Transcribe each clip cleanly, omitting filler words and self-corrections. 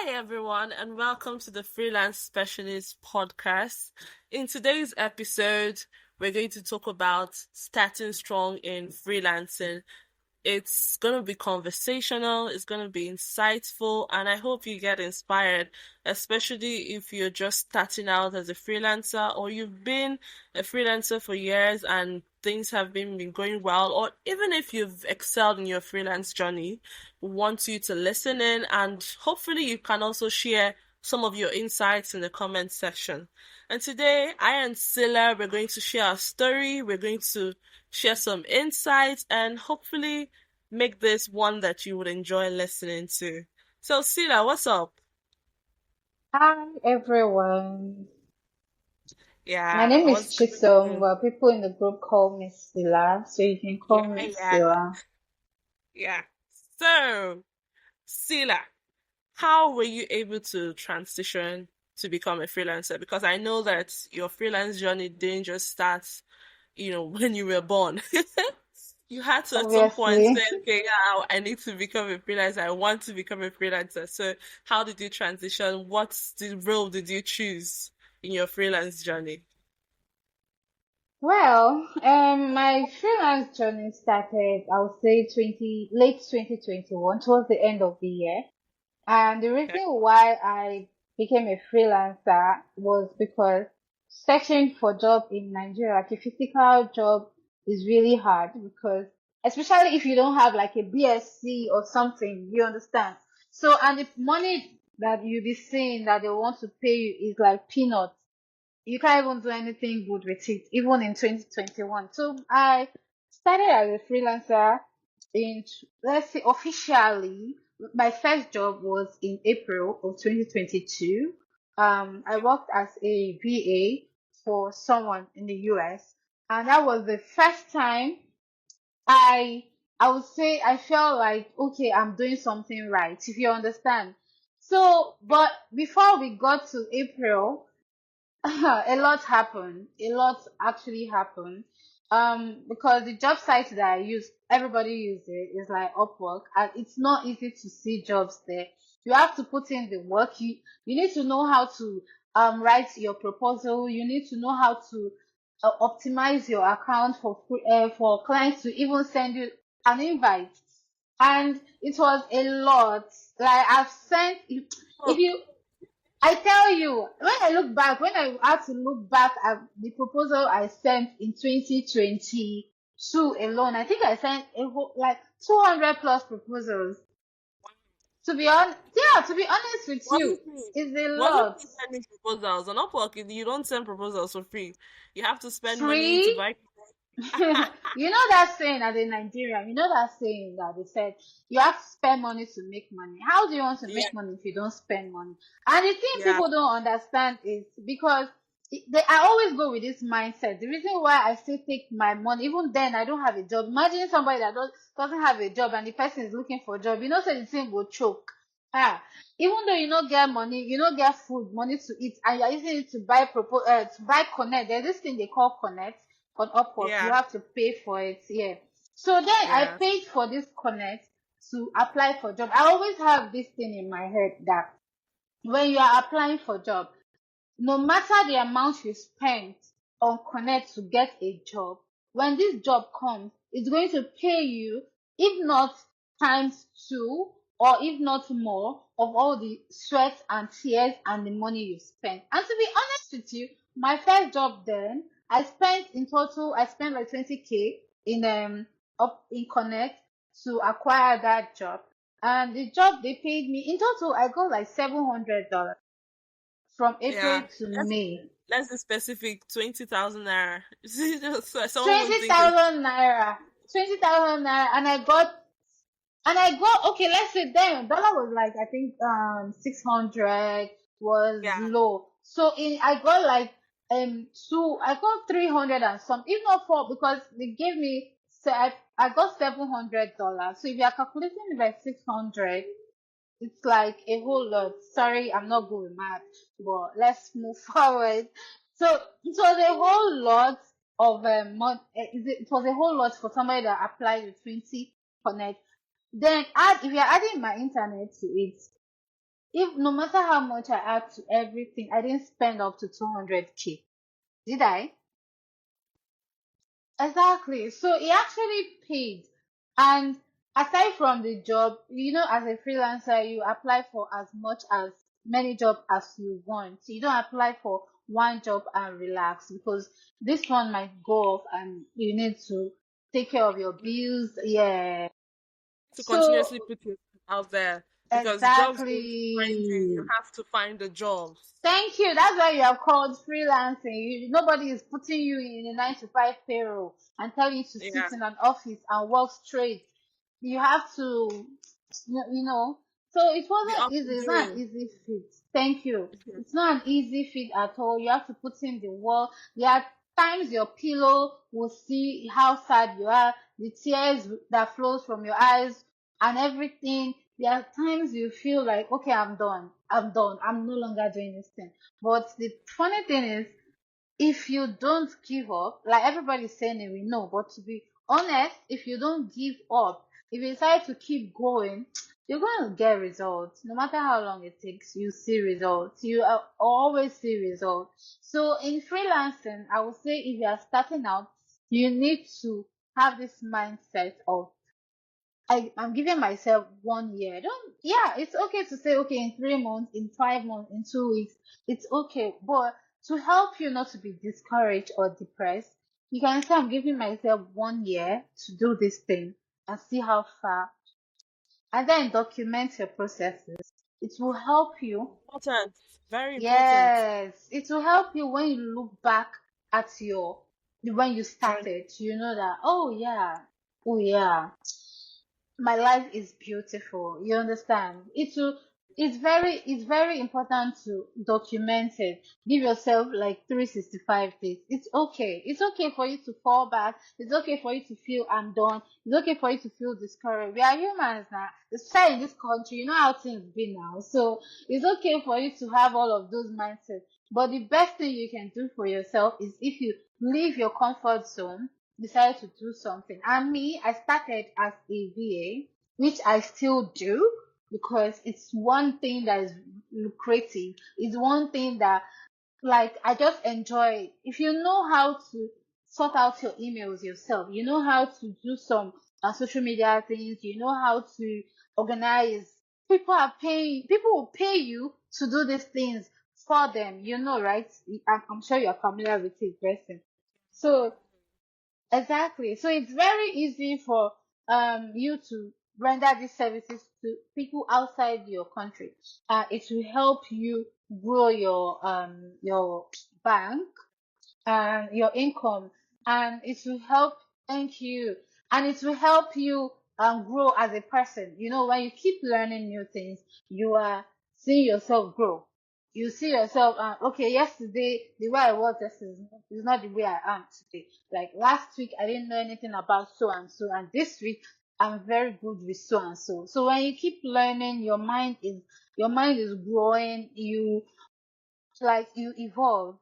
Hi, everyone, and welcome to the Freelance Specialist podcast. In today's episode, we're going to talk about starting strong in freelancing. It's going to be conversational, it's going to be insightful, and I hope you get inspired, especially if you're just starting out as a freelancer or you've been a freelancer for years and things have been going well, or even if you've excelled in your freelance journey. We want you to listen in and hopefully you can also share some of your insights in the comment section. And today, I and Silla, we're going to share our story, we're going to share some insights, and hopefully make this one that you would enjoy listening to. So, Silla, what's up? Hi everyone. My Yeah, name is what's Chisom, going? but people in the group call me Sila, so you can Yeah, call me yeah, Sila. yeah. So, Silla, how were you able to transition to become a freelancer? Because I know that your freelance journey didn't just start, when you were born. You had to at some point say, Obviously. okay, yeah, I need to become a freelancer. I want to become a freelancer. So, how did you transition? What's the role did you choose in your freelance journey? Well, my freelance journey started, I would say late 2021, towards the end of the year. And the Okay. reason why I became a freelancer was because searching for job in Nigeria, like a physical job, is really hard because especially if you don't have like a BSc or something, you understand. So and the money that you'll be seeing that they want to pay you is like peanuts. You can't even do anything good with it, even in 2021. So I started as a freelancer let's say officially, my first job was in April of 2022. I worked as a VA for someone in the US, and that was the first time I I would say I felt like okay, I'm doing something right, if you understand. So, but before we got to April, a lot happened. A lot actually happened. Because the job site that I use, everybody uses it, is like Upwork, and it's not easy to see jobs there. You have to put in the work. You need to know how to write your proposal. You need to know how to optimize your account for clients to even send you an invite. And it was a lot. Like I've sent if Oh, you I tell you, when I had to look back at the proposal I sent in 2022 alone, I think I sent like 200 plus proposals. To be honest with you, wasn't free. it's a Wasn't lot. free sending proposals. On Upwork, you don't send proposals for free. You have to spend money to Free? buy. You know that saying as a Nigerian, you know that saying that they said you have to spend money to make money. How do you want to Yeah, make money if you don't spend money? And the thing yeah, people don't understand is because I always go with this mindset. The reason why I still take my money, even then I don't have a job. Imagine somebody that doesn't have a job and the person is looking for a job. You know, so the thing will choke. Ah, even though you don't get money, you don't get food, money to eat, and you're using it to to buy connect. There's this thing they call connect on Upwork. You yeah, have to pay for it. Yeah. So then I yeah. paid for this connect to apply for job. I always have this thing in my head that when you are applying for job, no matter the amount you spend on connect to get a job, when this job comes, it's going to pay you, if not times two or if not more of all the sweat and tears and the money you spent. And to be honest with you, my first job then, I spent like 20K in up in connect to acquire that job. And the job they paid me in total, I got like $700 from April Yeah. to Let's May. let's be specific. 20,000 naira. So someone won't Twenty think it's thousand naira. 20,000 naira, and I got okay. Let's say then dollar was like I think 600 was yeah, low. So in I got like I got 300 and some, if not four, because they gave me I got $700. So if you are calculating it by 600, it's like a whole lot. Sorry, I'm not good with math, but let's move forward. So it was a whole lot of it was a whole lot for somebody that applied with 20 connect. Then add if you're adding my internet to it, If no matter how much I add to everything, I didn't spend up to 200K. Did I? Exactly. So he actually paid. And aside from the job, as a freelancer, you apply for as many jobs as you want. You don't apply for one job and relax because this one might go off and you need to take care of your bills. Yeah. To So continuously put yourself out there because jobs don't find you. You exactly. have to find the jobs. Thank you. That's why you are called freelancing. Nobody is putting you in a 9 to 5 payroll and telling you to sit Yeah. in an office and work straight. You have to, So it Be wasn't up easy. and It's not an doing. easy fit. Thank you. Mhm. It's not an easy fit at all. You have to put in the work. There are times your pillow will see how sad you are, the tears that flows from your eyes and everything. There are times you feel like, okay, I'm done. I'm done. I'm no longer doing this thing. But the funny thing is, if you don't give up, like everybody's saying it, we know, but to be honest, if you don't give up, if you decide to keep going, you're going to get results. No matter how long it takes, you see results. You always see results. So in freelancing, I would say if you are starting out, you need to have this mindset of I'm giving myself 1 year. Don't, yeah, it's okay to say, okay, in 3 months, in 5 months, in 2 weeks, it's okay. But to help you not to be discouraged or depressed, you can say, I'm giving myself 1 year to do this thing and see how far, and then document your processes. It will help you. Important. Very important. Yes, it will help you when you look back at when you Journey. started, you know that, oh yeah, my life is beautiful. You understand? It's very important to document it. Give yourself like 365 days. It's okay. It's okay for you to fall back. It's okay for you to feel I'm done. It's okay for you to feel discouraged. We are humans now. Especially in this country, you know how things be now. So it's okay for you to have all of those mindsets. But the best thing you can do for yourself is if you leave your comfort zone, decided to do something. And me, I started as a VA, which I still do because it's one thing that is lucrative. It's one thing that, like, I just enjoy it. If you know how to sort out your emails yourself, you know how to do some social media things, you know how to organize. People will pay you to do these things for them, right? I'm sure you're familiar with it, person. So exactly. So it's very easy for you to render these services to people outside your country. It will help you grow your bank and your income, and it will help. Thank you. And it will help you grow as a person. When you keep learning new things, you are seeing yourself grow. You see yourself, okay, yesterday the way I was yesterday is not the way I am today. Like last week I didn't know anything about so and this week I'm very good with so and so. So when you keep learning, your mind is growing. You evolve.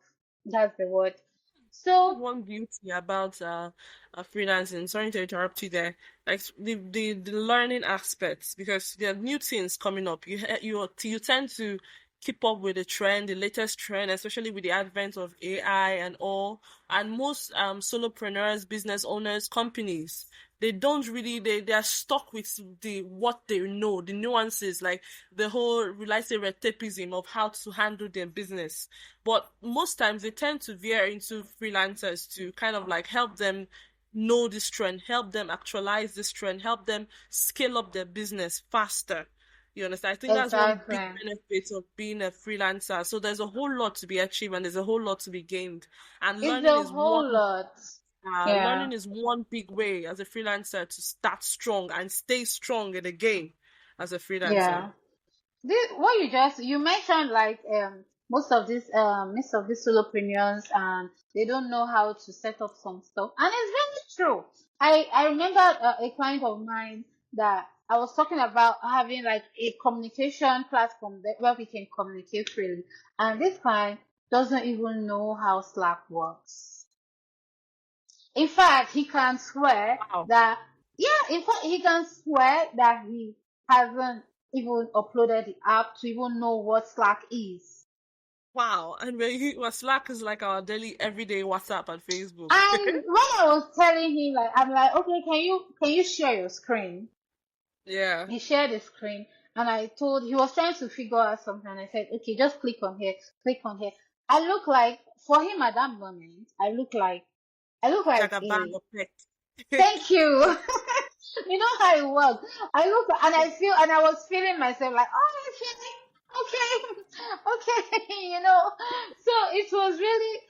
That's the word. That's So one beauty about freelancing. Sorry to interrupt you there. Like the learning aspects, because there are new things coming up. You tend to keep up with the trend, the latest trend, especially with the advent of AI and all. And most solopreneurs, business owners, companies, they don't really they are stuck with the what they know, the nuances, like the whole, let's say, red tapeism of how to handle their business. But most times they tend to veer into freelancers to kind of like help them know this trend, help them actualize this trend, help them scale up their business faster. You understand? I think that's one big exactly. benefit of being a freelancer. So there's a whole lot to be achieved and there's a whole lot to be gained. And It's a whole lot. Yeah. learning is one big way as a freelancer to start strong and stay strong in the game as a freelancer. Yeah. What you mentioned, like most of these solopreneurs, and they don't know how to set up some stuff, and it's very true. I remember a client of mine that I was talking about having like a communication platform where we can communicate freely, and this client doesn't even know how Slack works. In fact, he can swear Wow. that, yeah, in fact, he can swear that he hasn't. even uploaded the app to even know what Slack is. Wow. And Slack is like our daily everyday WhatsApp and Facebook. And when I was telling him, like, I'm like, okay, can you share your screen? Yeah. He shared the screen, and I told he was trying to figure out something. And I said, okay, just click on here, click on here. I look like for him at that moment, I look like Jagabag a of tech. thank you. You know how it works. I look and I feel and I was feeling myself like, oh, okay, okay, So it was really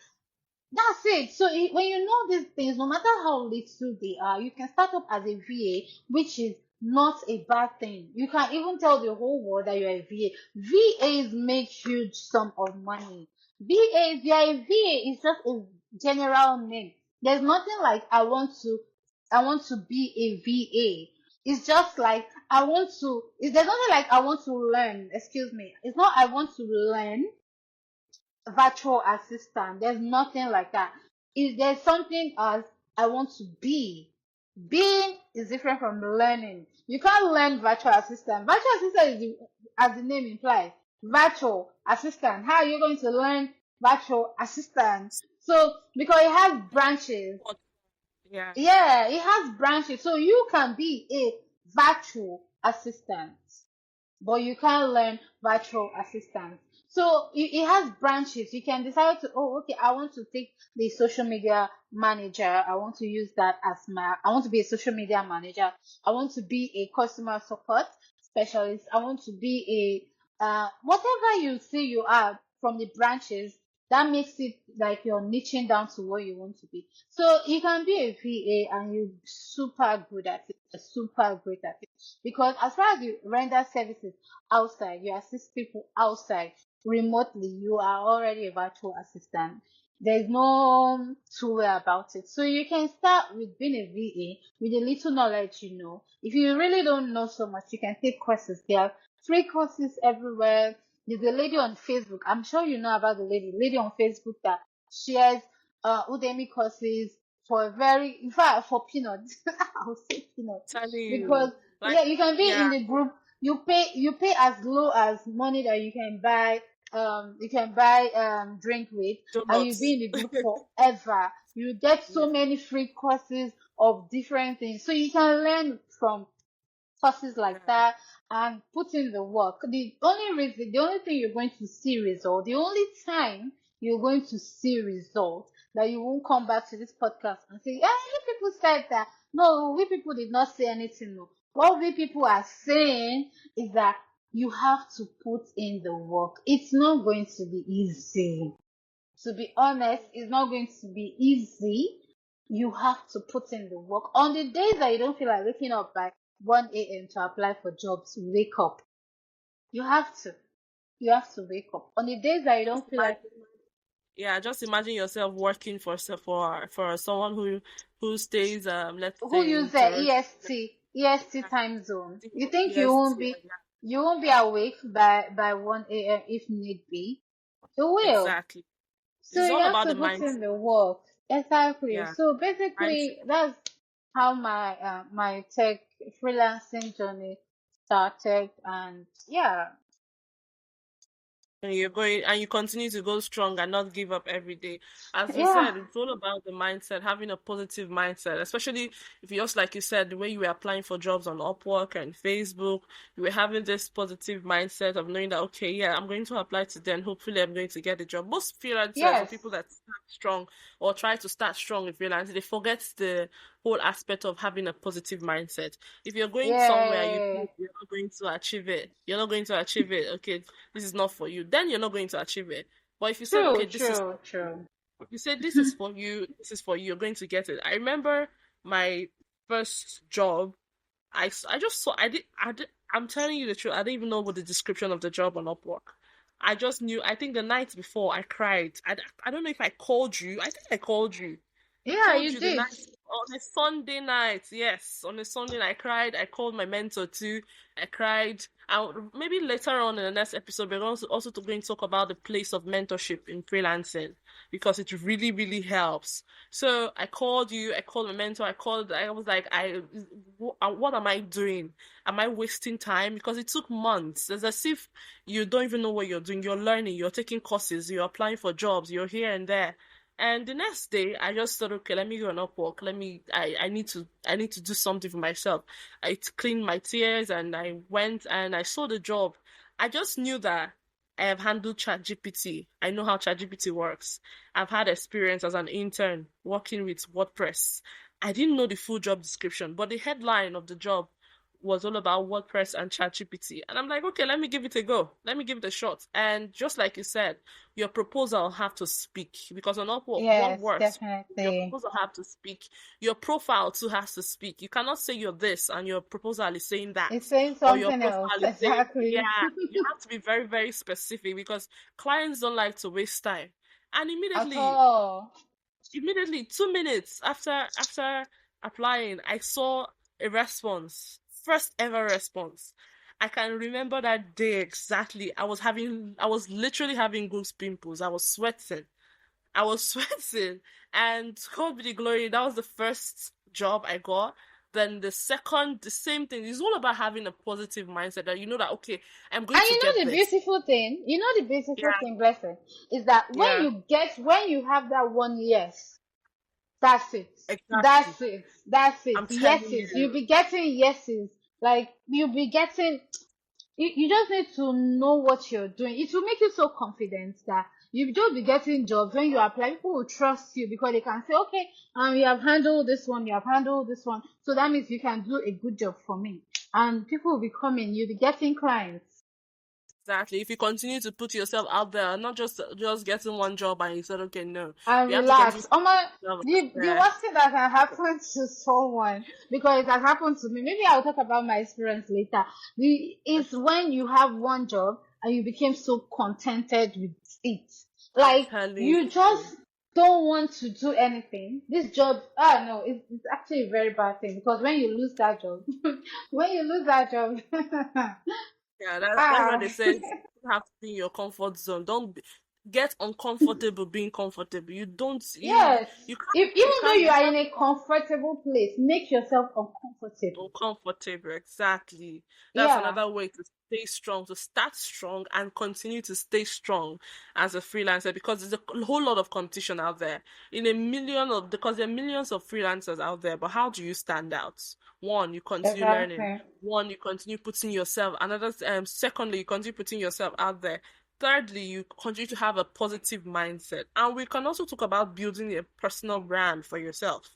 that's it. So when you know these things, no matter how little they are, you can start up as a VA, which is not a bad thing. You can even tell the whole world that you're a VA. VAs make huge sum of money. VAs, yeah, a VA is just a general name. There's nothing like I want to be a VA. It's just like there's nothing like I want to learn. Excuse me. It's not I want to learn virtual assistant. There's nothing like that. If there's something as I want to be, being is different from learning. You can't learn virtual assistant. Virtual assistant as the name implies, virtual assistant. How are you going to learn virtual assistant? So because it has branches, What? Yeah. yeah, it has branches. So you can be a virtual assistant, but you can't learn virtual assistant. So it has branches. You can decide to, oh, okay, I want to take the social media manager. I want to use that as I want to be a social media manager. I want to be a customer support specialist. I want to be whatever you say you are from the branches, that makes it like you're niching down to what you want to be. So you can be a VA and you're super good at it, super great at it. Because as far as you render services outside, you assist people outside remotely, you are already a virtual assistant. There's no two way about it. So you can start with being a VA with a little knowledge you know. If you really don't know so much, you can take courses. There are free courses everywhere. There's a lady on Facebook. I'm sure you know about the lady on Facebook that shares Udemy courses for a very, in fact, for peanuts. I'll say peanuts Telling because you. Like, yeah, you can be yeah, in the group. You pay as low as money that you can buy drink with, and you be donuts. in the group forever. You get so Yeah. many free courses of different things, so you can learn from courses like Yeah. that and put in the work. The only thing you're going to see result, the only time you're going to see result that you won't come back to this podcast and say, "Yeah, you people said that." No, we people did not say anything. No, what we people are saying is that you have to put in the work. It's not going to be easy. To be honest, it's not going to be easy. You have to put in the work. On the days that you don't feel like waking up by 1 a.m. to apply for jobs, wake up. You have to. You have to wake up. On the days that you Just don't feel like imagine. Yeah, just imagine yourself working for someone who stays let's who say use in the Toronto. EST time zone, you think you Yes, won't be you won't be awake by 1 a.m. if need be. You will. exactly. So It's you all have about to the put in mindset. the work. Exactly. Yeah, So mindset. basically, that's how my tech freelancing journey started, and yeah, And you're going and you continue to go strong and not give up every day. As you yeah, said, it's all about the mindset, having a positive mindset, especially if you just like you said, the way you were applying for jobs on Upwork and Facebook, you were having this positive mindset of knowing that okay, yeah, I'm going to apply to them, hopefully I'm going to get the job. Most freelancers or yes, people that start strong or try to start strong with freelancing, they forget the whole aspect of having a positive mindset. If you're going somewhere, you yeah, think you're not going to achieve it. You're not going to achieve it. Okay, this is not for you, then you're not going to achieve it. But if you said, true, okay, this is true, true. if you said this is for you, this is for you, you're going to get it. I remember my first job. I just saw I'm telling you the truth. I didn't even know what the description of the job on Upwork. I just knew. I think the night before I cried. I don't know if I called you. I think I called you. I Yeah, told you you the did. night on a Sunday night. Yes, on a Sunday night, I cried. I called my mentor too. I cried. Maybe later on in the next episode, we're also going to talk about the place of mentorship in freelancing because it really, really helps. So I called you, I called my mentor, I was like, what am I doing? Am I wasting time? Because it took months. It's as if you don't even know what you're doing. You're learning, you're taking courses, you're applying for jobs, you're here and there. And the next day, I just thought, okay, let me go on Upwork. I need to do something for myself. I cleaned my tears and I went and I saw the job. I just knew that I have handled ChatGPT. I know how ChatGPT works. I've had experience as an intern working with WordPress. I didn't know the full job description, but the headline of the job was all about WordPress and ChatGPT. And I'm like, okay, let me give it a go. Let me give it a shot. And just like you said, your proposal have to speak because on Upwork, what Yes, works? Your definitely. proposal have to speak. Your profile too has to speak. You cannot say you're this and your proposal is saying that, It's saying or your something else. profile is saying, yeah. Exactly. You have to be very, very specific because clients don't like to waste time. And At immediately, all. 2 minutes after applying, I saw a response, first ever response. I can remember that day exactly. I was literally having goose pimples. I was sweating. I was sweating, and God be the glory, that was the first job I got. Then the second, the same thing. It's all about having a positive mindset that you know that okay, I'm going And to you know get the this. beautiful thing, Yeah, blessing, is that yeah, when you have that one yes, that's it. exactly. That's it. That's it. I'm telling Yeses. You'll you. be getting yeses. Like you'll be getting you just need to know what you're doing. It will make you so confident that you just be getting jobs when you apply. People will trust you because they can say, okay, you have handled this one, you have handled this one. So that means you can do a good job for me. And people will be coming, you'll be getting clients. Exactly. If you continue to put yourself out there, not just getting one job and you said, okay, no, And you have to continue relax. to Oh my, put yourself out the there. worst thing that can happen to someone, because it has happened to me, maybe I'll talk about my experience later. Is when you have one job and you became so contented with it. I'm Like, telling you you. just don't want to do anything. This job, ah, no, it's actually a very bad thing because when you lose that job, when you lose that job, Yeah, that's why ah, they said you have to be in your comfort zone. Don't get uncomfortable being comfortable. yes. If You even though can't you you are in can't a comfortable place, make yourself uncomfortable. uncomfortable. Exactly. That's Yeah, another way to stay strong, to start strong and continue to stay strong as a freelancer because there's a whole lot of competition out there. Because there are millions of freelancers out there, but how do you stand out? One, you continue learning. exactly. One, you continue putting yourself. Secondly, you continue putting yourself out there. Thirdly, you continue to have a positive mindset. And we can also talk about building a personal brand for yourself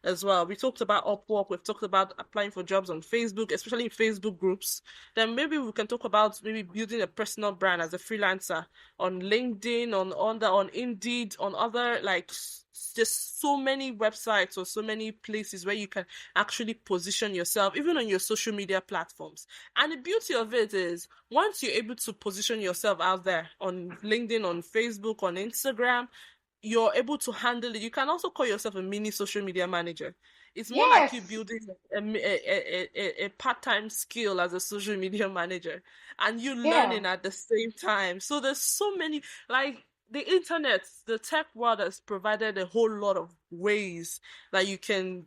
as well. We talked about Upwork, we've talked about applying for jobs on Facebook, especially in Facebook groups. Then maybe we can talk about maybe building a personal brand as a freelancer on LinkedIn, on Indeed, on other just so many websites or so many places where you can actually position yourself, even on your social media platforms. And the beauty of it is once you're able to position yourself out there on LinkedIn, on Facebook, on Instagram, you're able to handle it. You can also call yourself a mini social media manager. It's more like you Yes, building a part-time skill as a social media manager and you yeah, learning at the same time. So there's so many, like the internet, the tech world has provided a whole lot of ways that you can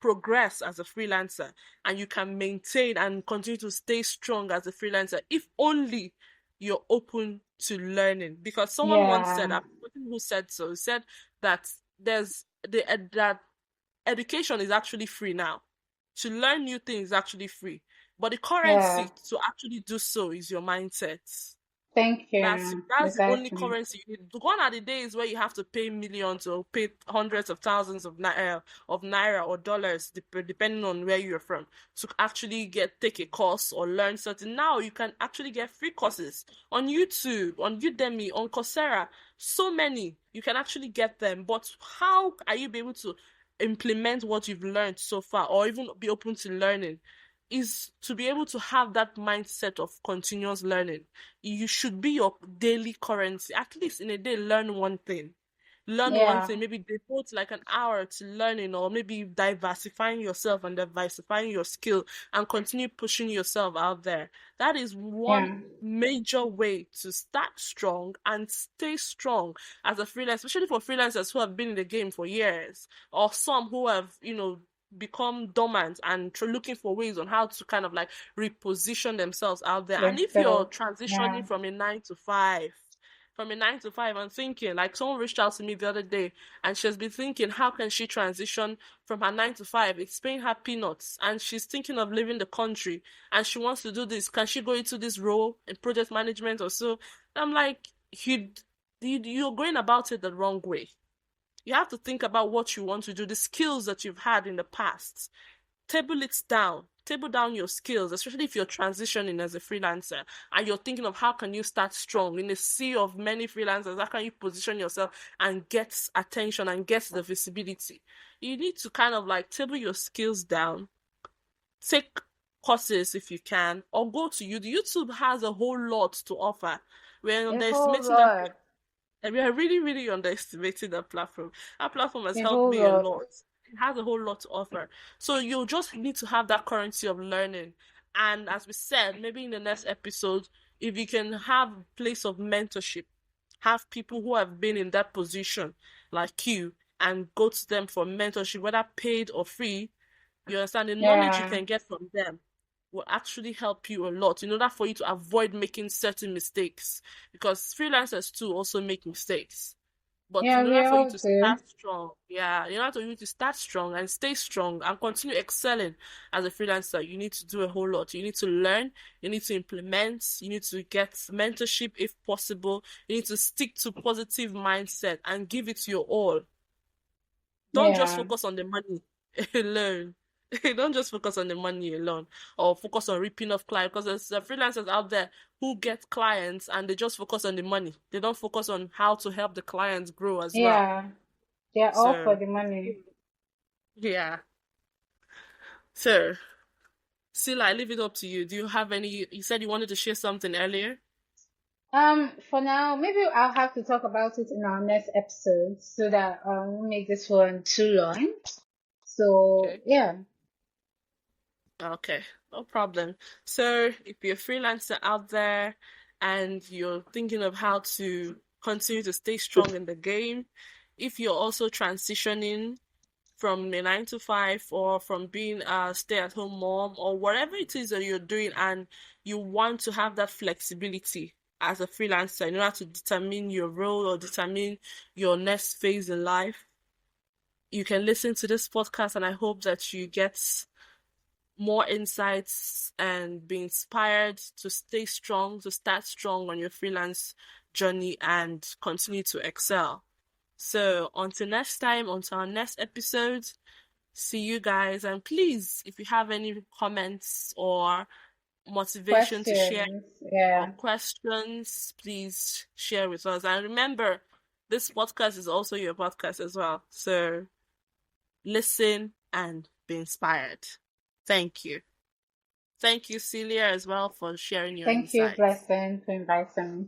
progress as a freelancer and you can maintain and continue to stay strong as a freelancer if only you're open to learning. Because someone once said, yeah, I've forgotten who said so, said that that education is actually free now. To learn new things is actually free. But the yeah. currency to actually do so is your mindset. Thank That's you. that's the only Exactly. currency you need. Gone are the days where you have to pay millions or pay hundreds of thousands of naira or dollars, depending on where you're from, to actually take a course or learn something. Now you can actually get free courses on YouTube, on Udemy, on Coursera. So many you can actually get them. But how are you be able to implement what you've learned so far, or even be open to learning? Is to be able to have that mindset of continuous learning. You should be your daily currency. At least in a day, learn one thing. learn one Yeah. thing, maybe devote like an hour to learning, or maybe diversifying yourself and diversifying your skill and continue pushing yourself out there. That is one Yeah. major way to start strong and stay strong as a freelancer, especially for freelancers who have been in the game for years, or some who have, become dormant and looking for ways on how to kind of like reposition themselves out there. And if you're Themselves. transitioning Yeah. from a 9 to 5, I'm thinking, like, someone reached out to me the other day and she's been thinking, how can she transition from her 9 to 5? It's paying her peanuts and she's thinking of leaving the country and she wants to do this. Can she go into this role in project management or so? I'm like, you're going about it the wrong way. You have to think about what you want to do, the skills that you've had in the past. Table it down. Table down your skills, especially if you're transitioning as a freelancer and you're thinking of how can you start strong in a sea of many freelancers. How can you position yourself and get attention and get the visibility? You need to kind of like table your skills down, take courses if you can, or go to YouTube. YouTube has a whole lot to offer. We're A whole underestimating that. lot. And we are really, really underestimating that platform. That platform has A helped whole me a lot. lot. It has a whole lot to offer. So you just need to have that currency of learning. And as we said, maybe in the next episode, if you can have a place of mentorship, have people who have been in that position like you, and go to them for mentorship, whether paid or free, you understand? The knowledge you Yeah. can get from them will actually help you a lot in order for you to avoid making certain mistakes. Because freelancers too also make mistakes. But Yeah, in we order for you all to do. start strong, yeah, in order for you to start strong and stay strong and continue excelling as a freelancer, you need to do a whole lot. You need to learn, you need to implement, you need to get mentorship if possible, you need to stick to positive mindset and give it your all. Don't just Yeah. focus on the money alone. Don't just focus on the money alone, or focus on ripping off clients, because there's freelancers out there who get clients and they just focus on the money. They don't focus on how to help the clients grow as well. Yeah. They're all for So, the money. yeah. So, Sila, I leave it up to you. Do you have any? You said you wanted to share something earlier. For now, maybe I'll have to talk about it in our next episode so that we won't make this one too long. So Okay. yeah. Okay, no problem. So, if you're a freelancer out there and you're thinking of how to continue to stay strong in the game, if you're also transitioning from a 9 to 5, or from being a stay-at-home mom, or whatever it is that you're doing, and you want to have that flexibility as a freelancer in order to determine your role or determine your next phase in life, you can listen to this podcast, and I hope that you get more insights and be inspired to stay strong, to start strong on your freelance journey and continue to excel. So, until next time, until our next episode, see you guys. And please, if you have any comments or motivation to share Questions. or Yeah. questions, please share with us. And remember, this podcast is also your podcast as well. So, listen and be inspired. Thank you. Thank you, Celia, as well, for sharing your Thank you, insights. Blessing, for inviting me.